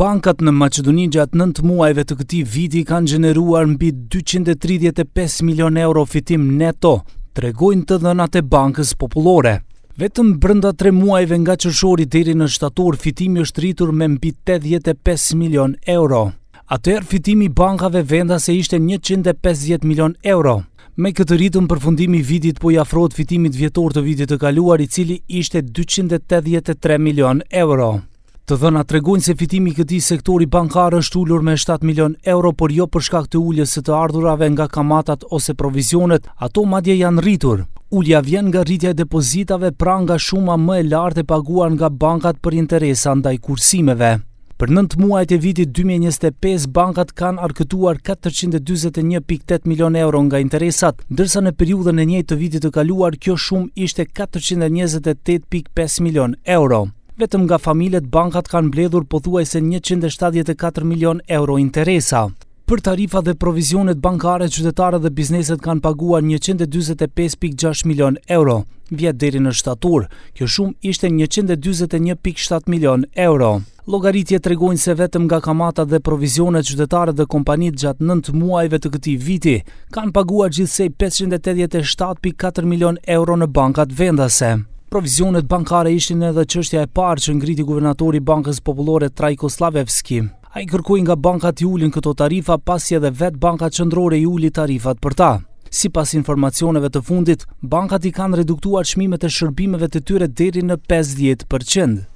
Bankat në Maqedoni gjatë 9 muajve të këtij viti kanë gjeneruar mbi 235 milion euro fitim neto, tregojnë të dhënat e Bankës Popullore. Vetëm brenda 3 muajve nga qershori deri në shtator, fitimi është rritur me mbi 85 milion euro. Atëherë fitimi i bankave vendase ishte 150 milion euro. Me këtë ritëm, përfundimi i vitit po i afrohet fitimit vjetor të vitit të kaluar, i cili ishte 283 milion euro. Të dhënat tregojnë se fitimi i këtij sektori bankar është ulur me 7 milion euro, por jo për shkak të uljes së të ardhurave nga kamatat ose provizionet, ato madje janë rritur. Ulja vjen nga rritja e depozitave, pra nga shuma më e lartë e paguar nga bankat për interesa ndaj kursimeve. Për 9 muajt e vitit 2025, bankat kanë arkëtuar 441.8 milion euro nga interesat, ndërsa në periudhën e njëjtë të vitit të kaluar kjo shumë ishte 428.5 milion euro. Vetëm nga familjet bankat kanë mbledhur pothuajse 174 milion euro interesa. Për tarifa dhe provizionet bankare, qytetarët dhe bizneset kanë paguar 145.6 milion euro, vjet deri në shtator. Kjo shumë ishte 141.7 milion euro. Llogaritjet tregojnë se vetëm nga kamatat dhe provizionet, qytetarët dhe kompanitë gjatë 9 muajve të këtij viti kanë paguar gjithsej 587.4 milion euro në bankat vendase. Provizionet bankare ishin edhe çështja e parë që ngriti guvernatori i Bankës Popullore Trajko Slavevski. Ai kërkoi nga bankat i ulin këto tarifa, pasi edhe vetë Banka Qendrore i uli tarifat për ta. Sipas informacioneve të fundit, bankat i kanë reduktuar çmimet e shërbimeve të tyre deri në 50%.